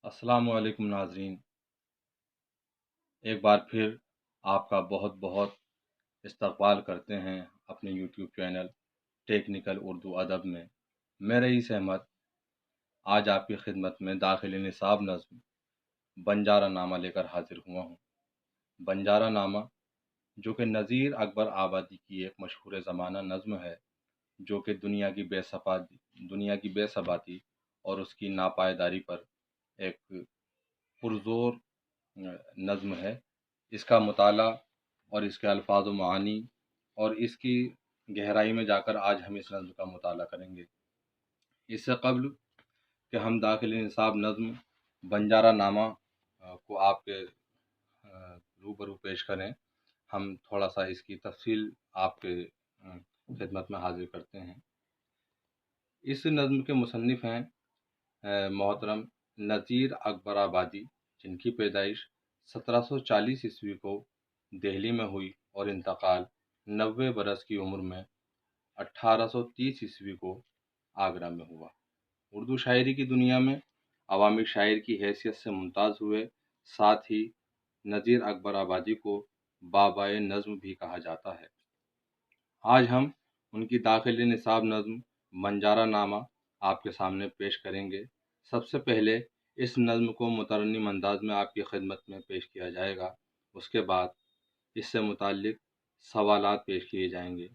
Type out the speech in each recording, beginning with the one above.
السلام علیکم ناظرین، ایک بار پھر آپ کا بہت بہت استقبال کرتے ہیں اپنے یوٹیوب چینل ٹیکنیکل اردو ادب میں۔ میں رئیس احمد آج آپ کی خدمت میں داخل نصاب نظم بنجارہ نامہ لے کر حاضر ہوا ہوں۔ بنجارہ نامہ جو کہ نذیر اکبر آبادی کی ایک مشہور زمانہ نظم ہے، جو کہ دنیا کی بے ثباتی اور اس کی ناپائیداری پر ایک پرزور نظم ہے۔ اس کا مطالعہ اور اس کے الفاظ و معانی اور اس کی گہرائی میں جا کر آج ہم اس نظم کا مطالعہ کریں گے۔ اس سے قبل کہ ہم داخل نصاب نظم بنجارہ نامہ کو آپ کے روبرو پیش کریں، ہم تھوڑا سا اس کی تفصیل آپ کے خدمت میں حاضر کرتے ہیں۔ اس نظم کے مصنف ہیں محترم نذیر اکبر آبادی، جن کی پیدائش 1740 عیسوی کو دہلی میں ہوئی اور انتقال 90 برس کی عمر میں 1830 عیسوی کو آگرہ میں ہوا۔ اردو شاعری کی دنیا میں عوامی شاعر کی حیثیت سے ممتاز ہوئے، ساتھ ہی نذیر اکبر آبادی کو بابائے نظم بھی کہا جاتا ہے۔ آج ہم ان کی داخل نصاب نظم بنجارہ نامہ آپ کے سامنے پیش کریں گے۔ سب سے پہلے اس نظم کو مترنم انداز میں آپ کی خدمت میں پیش کیا جائے گا، اس کے بعد اس سے متعلق سوالات پیش کیے جائیں گے۔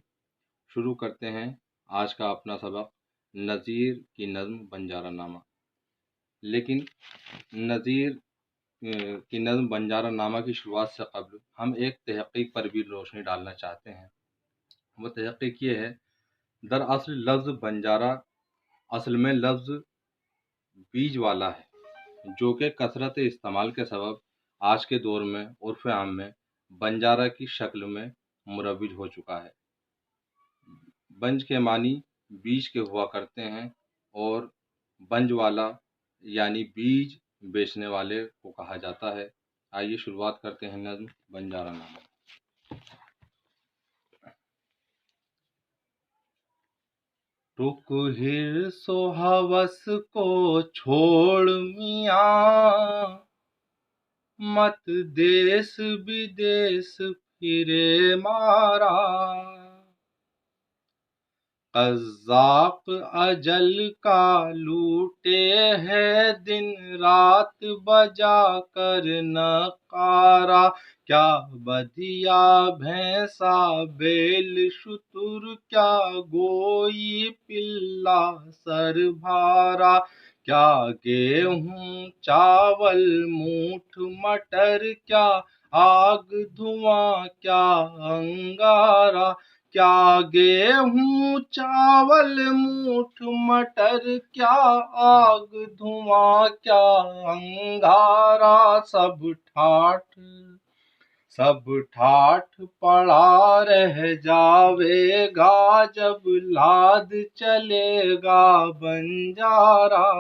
شروع کرتے ہیں آج کا اپنا سبق، نذیر کی نظم بنجارہ نامہ۔ لیکن نذیر کی نظم بنجارہ نامہ کی شروعات سے قبل ہم ایک تحقیق پر بھی روشنی ڈالنا چاہتے ہیں۔ وہ تحقیق یہ ہے، دراصل لفظ بنجارہ اصل میں لفظ بیج والا ہے، جو کہ کثرت استعمال کے سبب آج کے دور میں عرف عام میں بنجارہ کی شکل میں مروج ہو چکا ہے۔ بنج کے معنی بیج کے ہوا کرتے ہیں اور بنج والا یعنی بیج بیچنے والے کو کہا جاتا ہے۔ آئیے شروعات کرتے ہیں نظم بنجارہ نامہ۔ رک حرص و ہوس کو چھوڑ میاں، مت دیس بدیس پھرے مارا، قزاق اجل کا لوٹے ہے دن رات بجا کر نقارا، کیا بدھیا بھینسا بیل شتر، کیا گوئی پلا سر بھارا، کیا گیہوں چاول موٹھ مٹر، کیا آگ دھواں کیا انگارا، کیا گیہوں چاول موٹھ مٹر، کیا آگ دھواں کیا انگارا، سب ٹھاٹھ پڑا رہ جاوے گا، جب لاد چلے گا بنجارہ،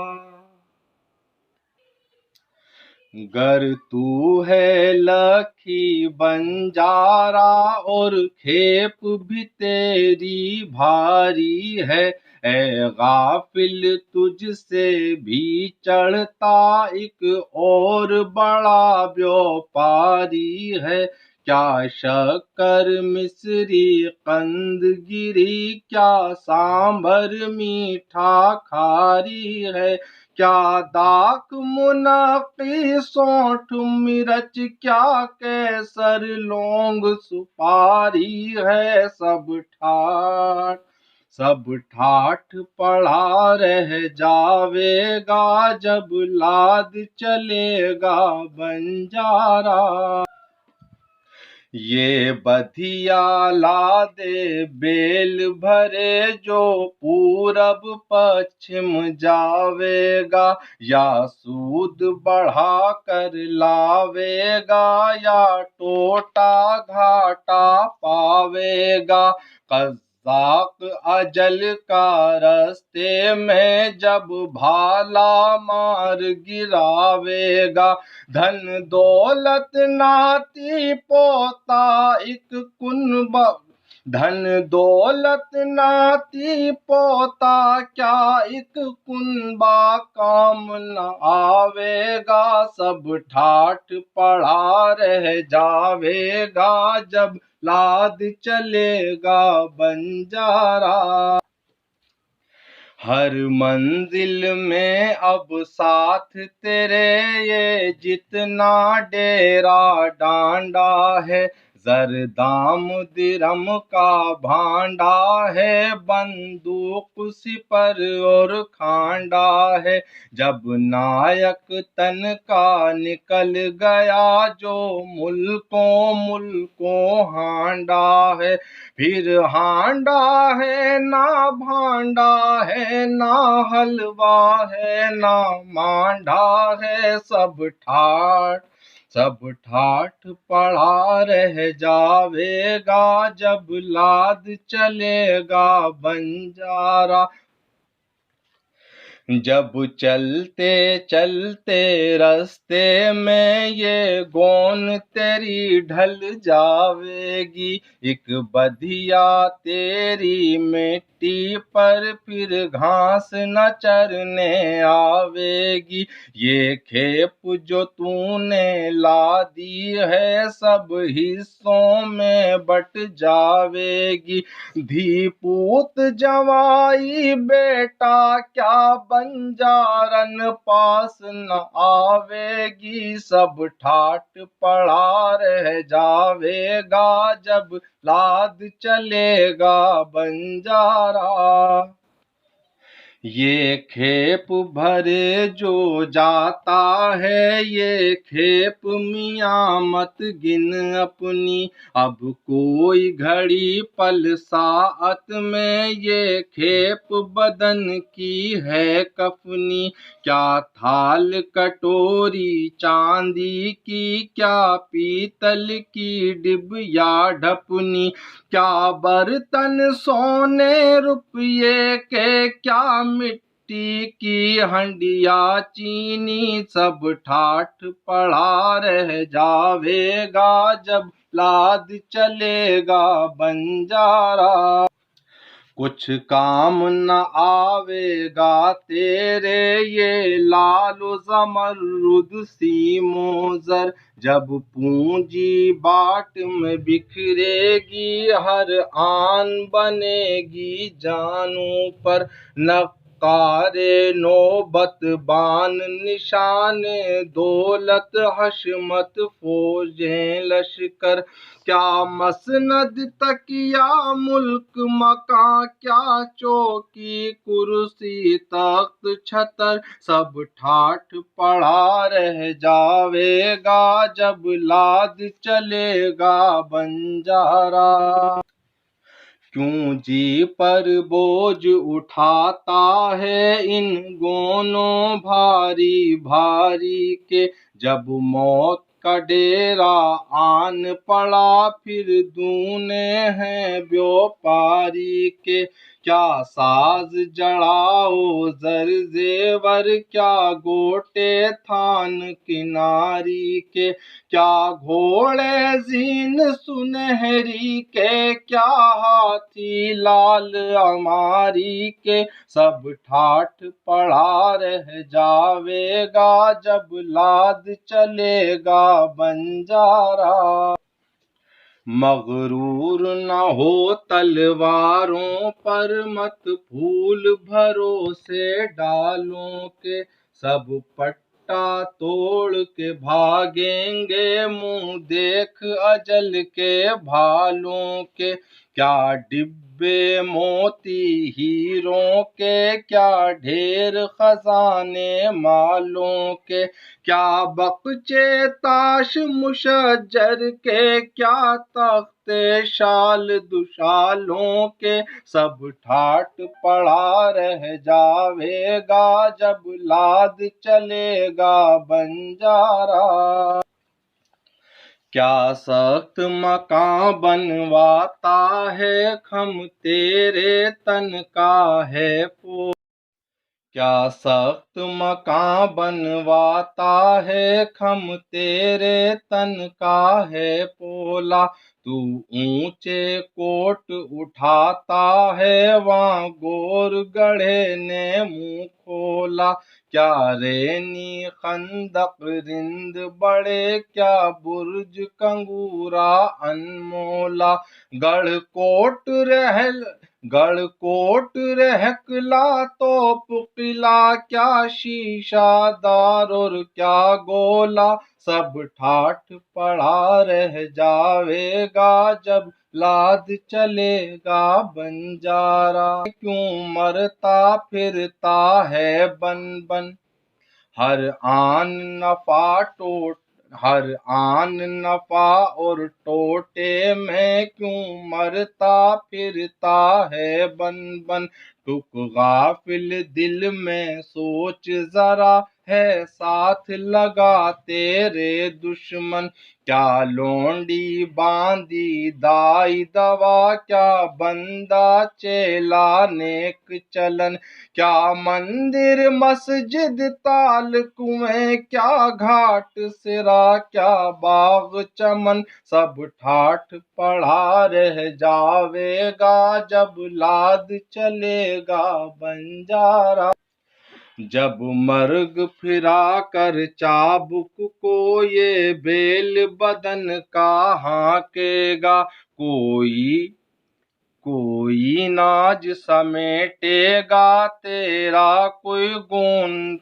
گر تو ہے لکھی بنجارہ اور کھیپ بھی تیری بھاری ہے، اے غافل تجھ سے بھی چڑھتا ایک اور بڑا بیوپاری ہے، کیا شکر مصری قند گری، کیا سانبھر میٹھا کھاری ہے، کیا داک منقی سونٹھ مرچ، کیا کیسر لونگ سپاری ہے، سب ٹھاٹھ پڑا رہ جاوے گا، جب لاد چلے گا بنجارہ، یہ بدھیا لادے بیل بھرے جو پورب پچھم جاوے گا، یا سود بڑھا کر لاوے گا، یا ٹوٹا گھاٹا پاوے گا، قزاق اجل کا رستے میں جب بھالا مار گراوے گا، دھن دولت ناتی پوتا ایک धन दौलत नाती पोता क्या एक कुनबा काम न आवेगा, सब ठाठ पड़ा रह जावेगा जब लाद चलेगा बंजारा। हर मंजिल में अब साथ तेरे ये जितना डेरा डांडा है, जरदाम दिरम का भांडा है, बंदूक सिपर और खांडा है। जब नायक तन का निकल गया जो मुल्कों मुल्कों हांडा है, फिर हांडा है ना भांडा है, ना हलवा है ना मांडा है, सब ठाठ पड़ा रह जावेगा जब लाद चलेगा बंजारा। जब चलते चलते रस्ते में ये गोन तेरी ढल जावेगी, एक बधिया तेरी मिट्टी पर फिर घास न चरने आवेगी। ये खेप जो तूने ला दी है सब हिस्सों में बट जावेगी, धी पूत जवाई बेटा क्या बंजारन पास न आवेगी, सब ठाठ पड़ा रह जावेगा जब लाद चलेगा बंजारा। ये खेप भरे जो जाता है ये खेप मियाँ मत गिन अपनी, अब कोई घड़ी पल साअत में ये खेप बदन की है कफनी। क्या थाल कटोरी चांदी की, क्या पीतल की डिबिया ढपनी, क्या बर्तन सोने रुपये के, क्या मिट्टी की हंडिया चीनी, सब ठाठ पड़ा रह जावेगा जब लाद चलेगा बंजारा। कुछ काम न आवेगा तेरे ये लालो ज़मरुद सीमोज़र, जब पूंजी बाट में बिखरेगी हर आन बनेगी जानों पर, नक्कारे नौबत बान निशाने दौलत हशमत फौजें लश्कर, क्या मसनद तकिया मुल्क मकां, क्या चौकी कुर्सी तख्त छतर, सब ठाठ पड़ा रह जावेगा जब लाद चलेगा बंजारा। क्यों जी पर बोझ उठाता है इन गोनों भारी भारी के, जब मौत का डेरा आन पड़ा फिर दूने हैं व्यापारी के, क्या साज जड़ाओ जर जेवर, क्या गोटे थान किनारी के, क्या घोड़े जीन सुनहरी के, क्या हाथी लाल अमारी के, सब ठाठ पड़ा रह जावेगा जब लाद चलेगा बंजारा। मगरूर न हो तलवारों पर मत फूल भरोसे डालों के, सब पट्टा तोड़ के भागेंगे मुंह देख अजल के भालों के, क्या डिब्बे मोती हीरों के, क्या ढेर खजाने मालों के, क्या बक्चे ताश मुशज्जर के, क्या तख्ते शाल दुशालों के, सब ठाठ पड़ा रह जावेगा जब लाद चलेगा बंजारा। क्या सख्त मकान बनवाता है खम तेरे तन का है पो, क्या सख्त मकान बनवाता है खम तेरे तन का है पोला, तू ऊंचे कोट उठाता है, वहाँ गोर गढ़े ने मुंह खोला। क्या रेनी खंदक रिंद बड़े, क्या बुर्ज कंगूरा अनमोला। गढ़ कोट रहकला तोप किला, क्या शीशा दार और क्या गोला। सब ठाठ पड़ा रह जावेगा, जब लाद चलेगा बंजारा। क्यों मरता फिरता है बन बन, हर आन नफा और टोटे में क्यों मरता फिरता है बन बन। टुक गाफिल दिल में सोच जरा, है साथ लगा तेरे दुश्मन। क्या लोंडी बांधी दाई दवा, क्या बंदा चेला नेक चलन। क्या मंदिर मस्जिद ताल कुएं, क्या घाट सिरा क्या बाग चमन। सब ठाठ पड़ा रह जावेगा, जब लाद चलेगा बंजारा। जब मर्ग फिरा कर चाबुक को ये बेल बदन का हाँकेगा। कोई नाज समेटेगा तेरा, कोई गोंद।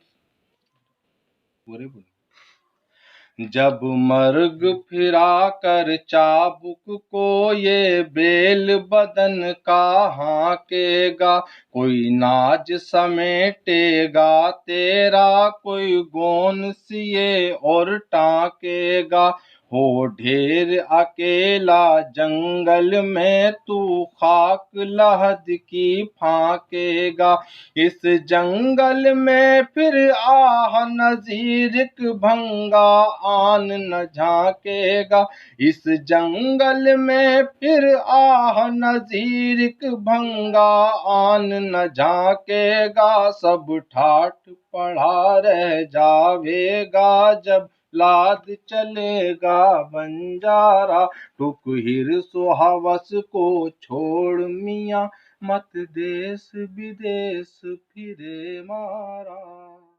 जब मर्ग फिरा कर चाबुक को ये बेल बदन का हाँकेगा। कोई नाज समेटेगा तेरा, कोई गोन सिए और टांकेगा। हो ढेर अकेला जंगल में, तू खाक लहद की फाकेगा। इस जंगल में फिर आह नज़ीर भंगा आन न झांकेगा। इस जंगल में फिर आह नज़ीर भंगा आन न झांकेगा। सब ठाठ पड़ा रह जावेगा, जब लाद चलेगा बंजारा। टुक हिर्स हवस को छोड़ मियाँ, मत देश विदेश फिरे मारा।